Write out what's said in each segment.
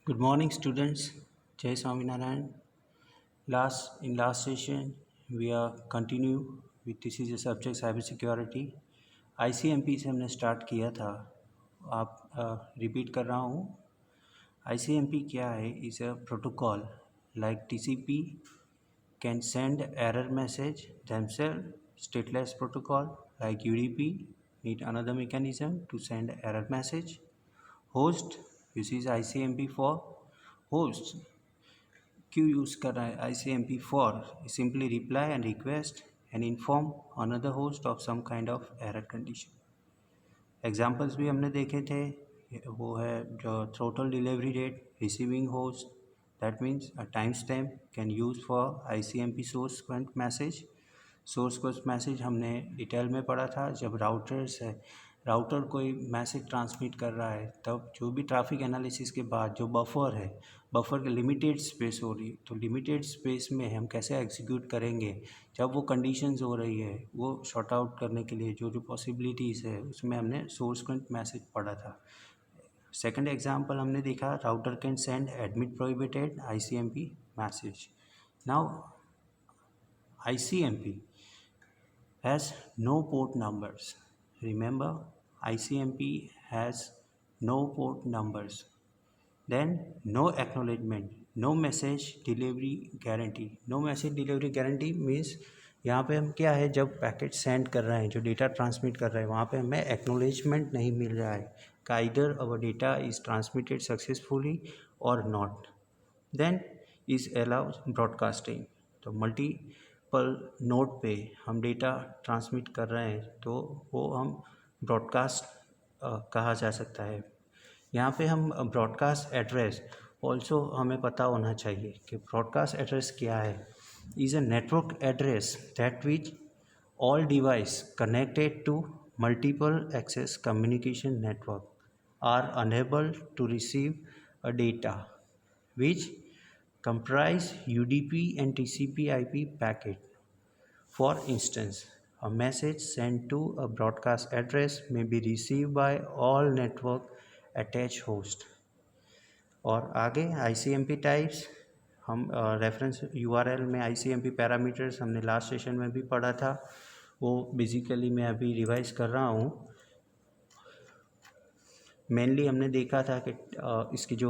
Good morning, students. Jai Swaminarayan. Last session, we are continue with this is a subject cyber security. ICMP से हमने start किया था. आप repeat कर रहा हूँ. ICMP क्या है? Is a protocol like TCP can send error message themselves. Stateless protocol like UDP need another mechanism to send error message. Host uses ICMP for host. क्यों यूज़ कर रहा है ICMP for? Simply reply and request and inform another host of some kind of error condition. Examples भी हमने देखे थे. वो है जो throttle delivery date, receiving host, that means a time stamp can use for ICMP source quench message. Source quench message हमने detail में पढ़ा था. जब राउटर कोई मैसेज ट्रांसमिट कर रहा है तब जो भी ट्रैफिक एनालिसिस के बाद जो बफर के लिमिटेड स्पेस हो रही, तो लिमिटेड स्पेस में हम कैसे एग्जीक्यूट करेंगे जब वो कंडीशंस हो रही है, वो शॉर्ट आउट करने के लिए जो पॉसिबिलिटीज़ है उसमें हमने सोर्स क्वेंट मैसेज पढ़ा था. सेकंड एग्जांपल हमने देखा, router can send admit prohibited ICMP message. Now ICMP has no port numbers. Remember, ICMP has no port numbers. Then no acknowledgement, no message delivery guarantee. No message delivery guarantee means यहाँ पे हम क्या है, जब packet send कर रहे हैं, जो डेटा ट्रांसमिट कर रहे हैं, वहाँ पे हमें एक्नोलेजमेंट नहीं मिल रहा है कि either our data is transmitted successfully और not. Then is allowed broadcasting. तो मल्टीपल नोड पे हम डेटा ट्रांसमिट कर रहे हैं तो वो हम ब्रॉडकास्ट कहा जा सकता है. यहाँ पे हम ब्रॉडकास्ट एड्रेस ऑल्सो हमें पता होना चाहिए कि ब्रॉडकास्ट एड्रेस क्या है. Is a network address that which all device connected to multiple access communication network are unable to receive a data which comprise UDP and TCP/IP packet. For instance, a message sent to a broadcast address may be received by all network attached host. और आगे ICMP types, हम reference URL में ICMP parameters हमने last session में भी पढ़ा था. वो बेसिकली मैं अभी रिवाइज कर रहा हूँ. मेनली हमने देखा था कि इसकी जो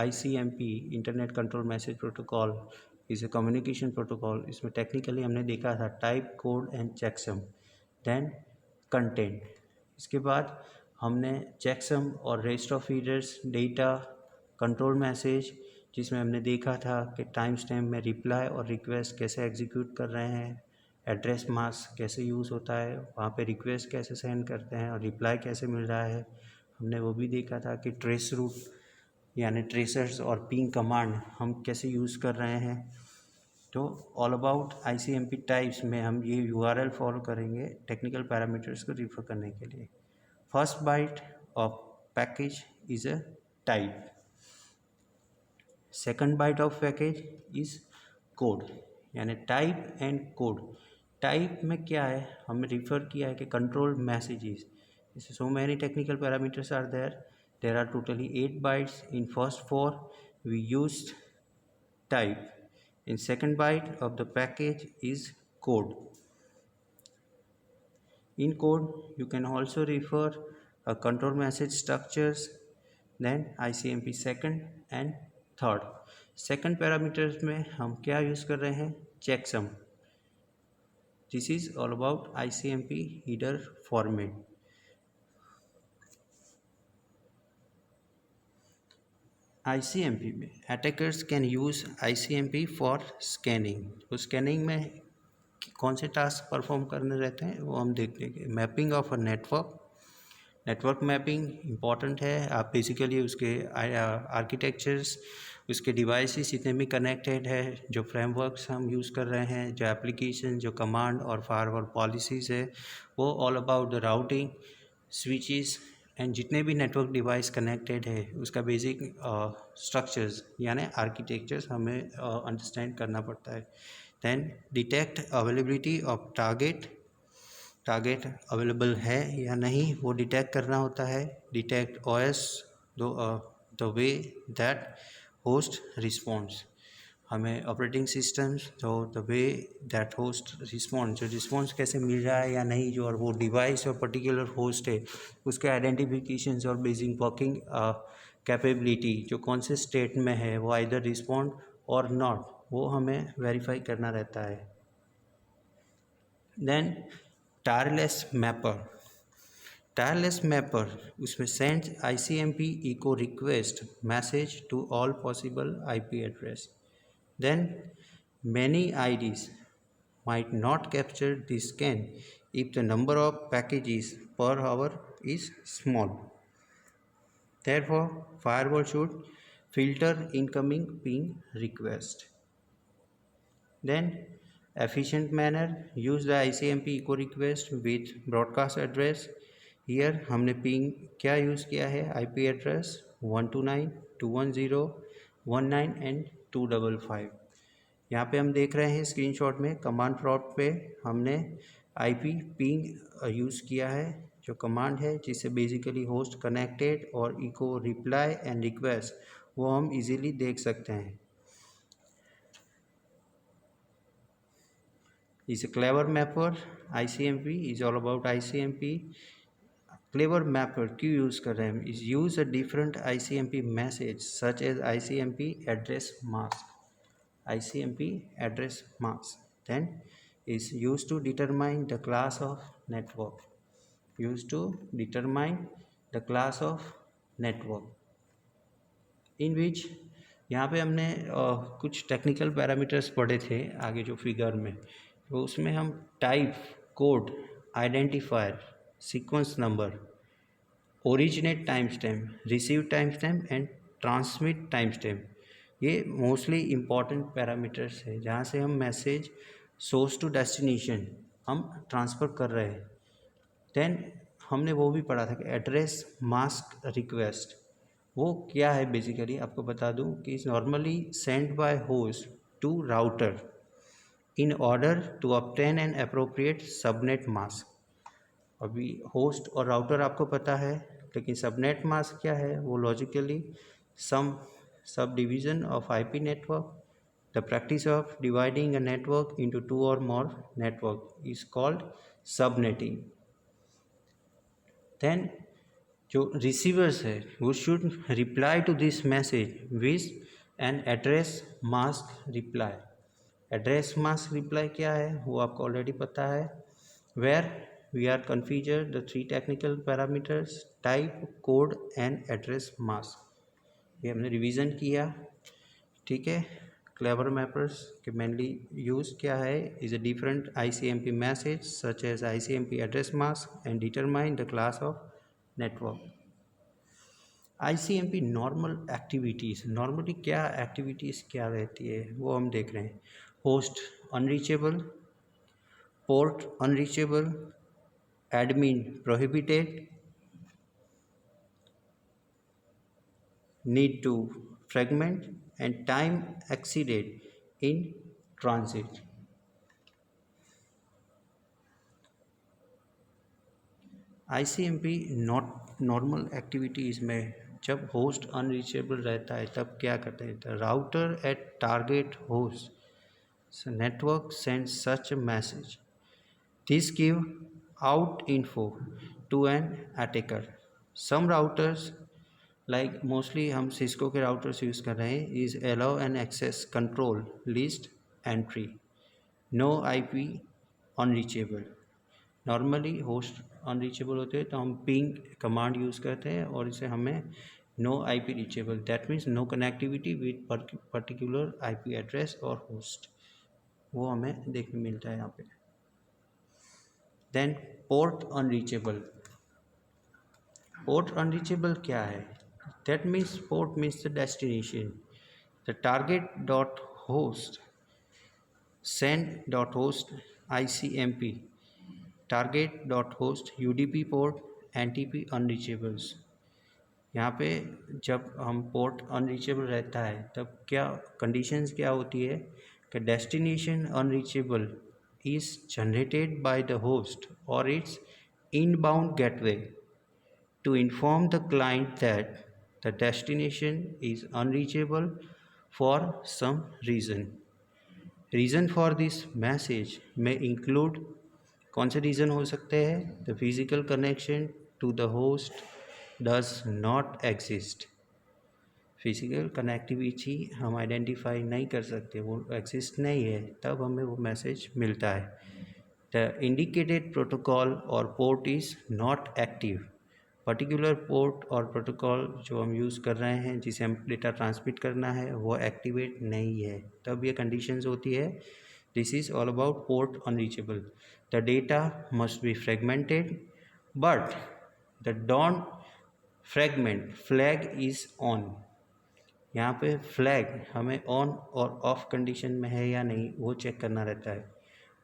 ICMP internet control message protocol is a communication protocol. इसमें टेक्निकली हमने देखा था type, code and checksum, then content. इसके बाद हमने चेकसम और rest of readers, data, control message, जिसमें हमने देखा था कि टाइम स्टैम्प में रिप्लाई और रिक्वेस्ट कैसे एग्जीक्यूट कर रहे हैं, एड्रेस मास्क कैसे यूज़ होता है, वहाँ पे रिक्वेस्ट कैसे सेंड करते हैं और रिप्लाई कैसे मिल रहा है. हमने वो भी देखा था कि ट्रेस रूट यानी ट्रेसर्स और पिंग कमांड हम कैसे यूज़ कर रहे हैं. तो ऑल अबाउट ICMP टाइप्स में हम ये URL फॉलो करेंगे टेक्निकल पैरामीटर्स को रिफर करने के लिए. First byte of package is a type. Second byte of package is code, यानी टाइप एंड कोड. टाइप में क्या है, हमने रिफ़र किया है कि control messages. So many technical parameters are there. There are totally 8 bytes. In first 4 we used type. In second byte of the package is code. In code you can also refer a control message structures, then ICMP second and third. Second parameters में हम क्या use कर रहे हैं, checksum. This is all about ICMP header format. ICMP में attackers can use ICMP for scanning. तो scanning में कौन से टास्क परफॉर्म करने रहते हैं वो हम देख लेंगे. Mapping of a network mapping important है. आप बेसिकली उसके आर्किटेक्चर्स, उसके डिवाइसेस जितने भी कनेक्टेड है, जो फ्रेमवर्क्स हम यूज़ कर रहे हैं, जो एप्लीकेशन, जो कमांड और फायरवॉल पॉलिसीज़ है, वो all about the routing, switches and जितने भी नेटवर्क डिवाइस कनेक्टेड है उसका बेसिक स्ट्रक्चर्स यानी आर्किटेक्चर्स हमें अंडरस्टैंड करना पड़ता है. Then detect availability of target available है या नहीं वो डिटेक्ट करना होता है. Detect OS, the way that host responds. हमें ऑपरेटिंग सिस्टम्स तो the way that host responds, जो रिस्पॉन्स कैसे मिल रहा है या नहीं, जो और वो डिवाइस और पर्टिकुलर होस्ट है उसके आइडेंटिफिकेशंस और बेसिक वर्किंग कैपेबिलिटी, जो कौन से स्टेट में है वो आइदर रिस्पॉन्ड और नॉट, वो हमें वेरीफाई करना रहता है. Then tireless mapper. Tireless mapper उसमें sends ICMP echo request message to all possible IP address. Then many IDs might not capture this scan if the number of packages per hour is small. Therefore, firewall should filter incoming ping request. Then efficient manner, use the ICMP echo request with broadcast address. Here हमने ping क्या use किया है, IP address 129.210.19 and 255. यहाँ पे हम देख रहे हैं स्क्रीनशॉट में कमांड प्रॉम्प्ट पे हमने IP पिंग यूज़ किया है, जो कमांड है जिससे बेसिकली होस्ट कनेक्टेड और इको रिप्लाई एंड रिक्वेस्ट वो हम इजीली देख सकते हैं. Is a clever mapper. ICMP is all about ICMP. Clever mapper क्यों यूज़ कर रहे हैं, is use a different ICMP message such as ICMP address mask. ICMP address mask then is used to determine the class of network. Used to determine the class of network in which यहाँ पे हमने कुछ technical parameters पढ़े थे आगे जो figure में, तो उसमें हम type, code, identifier, sequence number, originate time stamp, receive time stamp and transmit time stamp, ये मोस्टली इम्पॉर्टेंट पैरामीटर्स है जहाँ से हम मैसेज सोर्स टू डेस्टिनेशन हम ट्रांसफ़र कर रहे हैं. देन हमने वो भी पढ़ा था कि एड्रेस मास्क रिक्वेस्ट वो क्या है. बेसिकली आपको बता दूं कि is normally send by host to router in order to obtain an appropriate subnet mask. अभी होस्ट और राउटर आपको पता है, लेकिन सबनेट मास्क क्या है, वो logically some subdivision of IP network. The practice of dividing a network into two or more network is called subnetting. Then जो receivers है वो should reply to this message with an address mask reply. Address mask reply क्या है वो आपको already पता है, where we are configure the three technical parameters type, code and address mask. ये हमने रिवीजन किया. ठीक है. क्लेवर मैपर्स के मेनली यूज़ क्या है, is a different ICMP message such as ICMP address mask and determine the class of network. ICMP normal activities, normally क्या activities क्या रहती है वो हम देख रहे हैं. Host unreachable, port unreachable, admin prohibited, need to fragment and time exceeded in transit. ICMP not normal activities में जब होस्ट अनरीचेबल रहता है तब क्या करते हैं, the router at target host network send such message. This give out info to an attacker. Some routers like mostly हम सिस्को के राउटर्स यूज़ कर रहे हैं, is allow an access control list entry, no IP unreachable. Normally host unreachable होते हैं तो हम ping command use करते हैं और इसे हमें no IP reachable, that means no connectivity with particular IP address और होस्ट, वो हमें देखने मिलता है यहाँ पे. Then port unreachable. Port unreachable क्या है, that means port means the destination. The target dot host send dot host ICMP, target dot host UDP port NTP unreachables. यहाँ पे जब हम पोर्ट अनरीचेबल रहता है तब क्या कंडीशंस क्या होती है कि destination unreachable is generated by the host or its inbound gateway to inform the client that The destination is unreachable for some reason. Reason for this message may include, कौन से रीज़न हो सकते हैं? The physical connection to the host does not exist. Physical connectivity हम identify नहीं कर सकते, वो एग्जिस्ट नहीं है, तब हमें वो मैसेज मिलता है. द इंडिकेटेड प्रोटोकॉल और port is not active. Particular port और प्रोटोकॉल जो हम यूज़ कर रहे हैं, जिसे हम डेटा ट्रांसमिट करना है, वो एक्टिवेट नहीं है, तब ये कंडीशंस होती है. This is all about port unreachable. The data must be fragmented but the don't fragment flag is on. यहाँ पे फ्लैग हमें ऑन और ऑफ कंडीशन में है या नहीं वो चेक करना रहता है.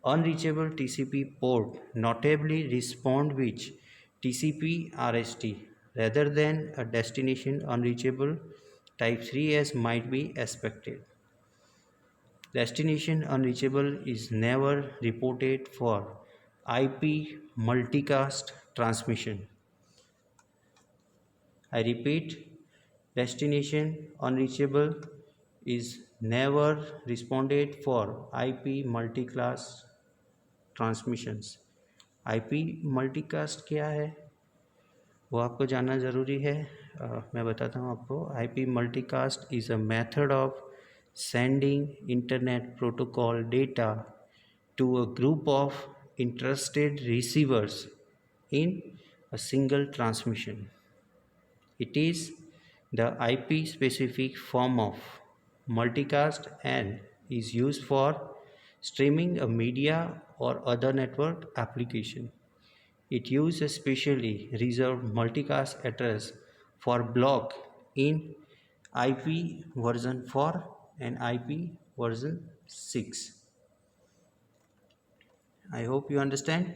Unreachable TCP port notably respond which TCP RST rather than a destination unreachable type 3s might be expected. Destination unreachable is never reported for IP multicast transmission. I repeat, destination unreachable is never responded for IP multicast transmissions. IP multicast क्या है वो आपको जानना ज़रूरी है. मैं बताता हूँ आपको. IP multicast is a method of sending internet protocol data to a group of interested receivers in a single transmission. It is the IP specific form of multicast and is used for streaming a media or other network application. It uses a specially reserved multicast address for block in IP version 4 and IP version 6. I hope you understand.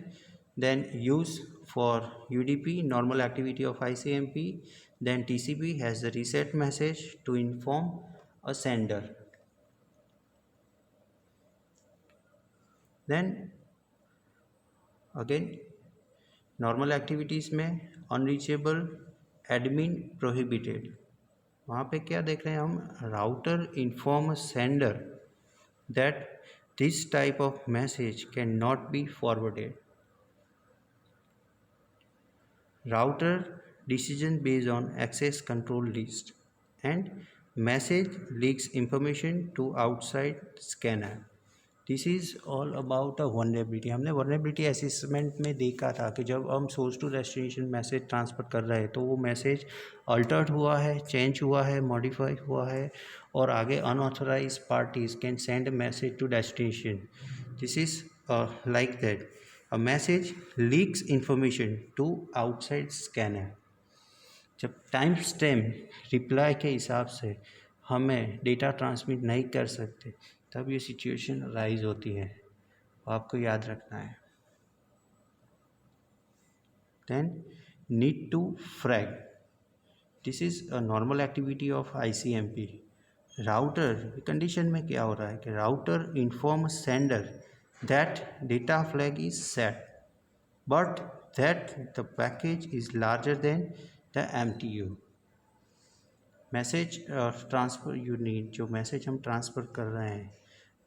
Then use for UDP, normal activity of ICMP. Then TCP has the reset message to inform a sender. Then again normal activities में unreachable admin prohibited. वहाँ पे क्या देख रहे हैं हम? Router inform sender that this type of message can not be forwarded. Router decision based on access control list and message leaks information to outside scanner. This is all about a vulnerability. हमने vulnerability assessment में देखा था कि जब हम source to destination message transfer कर रहे हैं तो वो मैसेज अल्टर्ड हुआ है, चेंज हुआ है, मॉडिफाई हुआ है, और आगे unauthorised parties can send message to destination. This is like that a message leaks information to outside scanner. जब टाइम स्टैम्प रिप्लाई के हिसाब से हमें डेटा ट्रांसमिट नहीं कर सकते तब ये सिचुएशन राइज होती है, आपको याद रखना है. Then need to frag. This is a normal activity of ICMP. Router condition में क्या हो रहा है कि router inform sender that data flag is set but that the package is larger than the MTU. Message transfer unit, जो message हम transfer कर रहे हैं,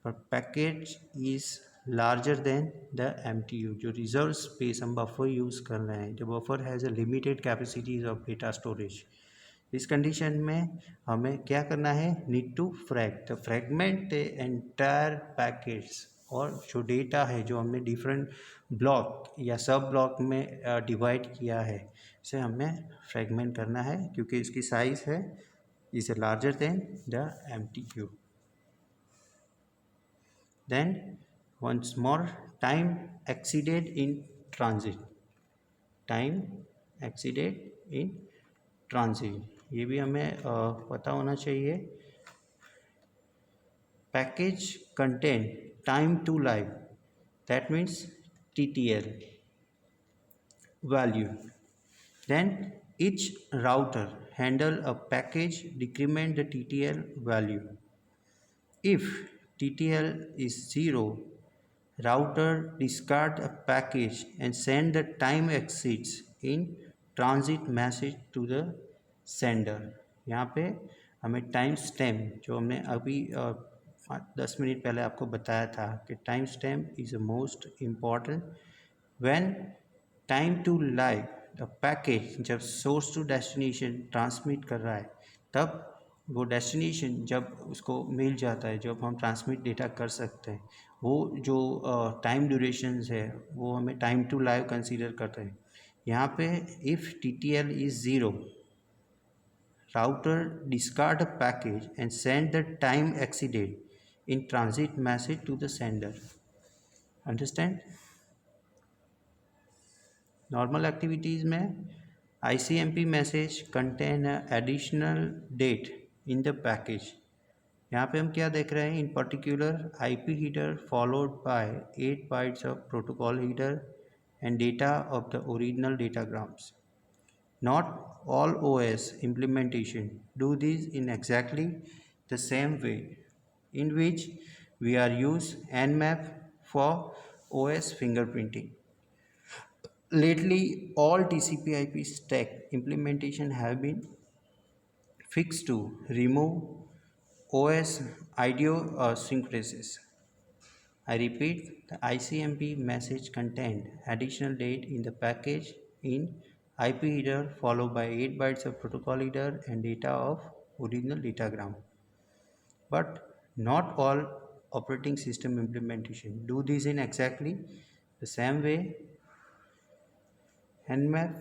पर package is larger than the MTU. जो रिजर्व स्पेस हम बफर यूज़ कर रहे हैं, जो buffer has a limited capacities of data storage. इस कंडीशन में हमें क्या करना है? Need to frag the fragment the entire packets. और जो डेटा है जो हमने डिफरेंट ब्लॉक या सब ब्लॉक में डिवाइड किया है, इसे हमें फ्रैगमेंट करना है क्योंकि इसकी साइज़ है is larger than the MTU. Then once more, time exceeded in transit. Time exceeded in transit, ये भी हमें पता होना चाहिए. Package contain time to live, that means TTL value. Then each router handle a package decrement the TTL value. If TTL is 0, router discard a package and send the time exceeds in transit message to the sender. यहाँ पे हमें time stamp, जो हमने अभी 10 minute पहले आपको बताया था कि time stamp is a most important when time to live the package, जब सोर्स टू डेस्टिनेशन ट्रांसमिट कर रहा है, तब वो डेस्टिनेशन जब उसको मिल जाता है, जब हम ट्रांसमिट डेटा कर सकते हैं, वो जो टाइम ड्यूरेशंस है वो हमें टाइम टू लाइव कंसीडर करते हैं। यहाँ पे if T T L is zero, router discard a package and send the time exceeded in transit message to the sender. Understand? Normal activities में ICMP message contain a additional date in the package. यहाँ पे हम क्या देख रहे हैं? In particular, IP header followed by 8 bytes of protocol header and data of the original datagrams. Not all OS implementation do this in exactly the same way in which we are use Nmap for OS fingerprinting. Lately, all TCP/IP stack implementation have been fixed to remove OS idiosyncrasies. I repeat, the ICMP message contained additional date in the package in IP header followed by 8 bytes of protocol header and data of original datagram. But not all operating system implementation do this in exactly the same way. Nmap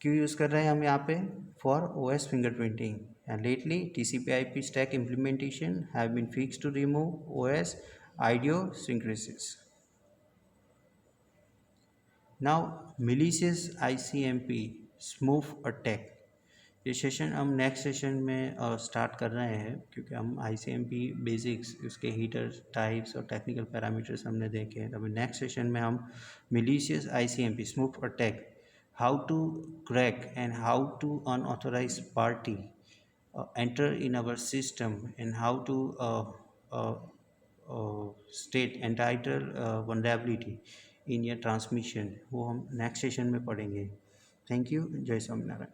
क्यों use कर रहे हैं हम यहाँ पे? For OS fingerprinting. And lately TCP/IP stack implementation have been fixed to remove OS idiosyncrasies. Now malicious ICMP smurf attack, ये session हम next session में स्टार्ट कर रहे हैं, क्योंकि हम ICMP बेसिक्स, उसके हीटर्स टाइप्स और टेक्निकल पैरामीटर्स हमने देखे हैं। अभी नेक्स्ट सेशन में हम malicious ICMP smurf attack, how to crack and how to unauthorize party enter in our system and how to state entitled vulnerability in your transmission, वो हम next session में पढ़ेंगे। Thank you. जय स्वामीनारायण।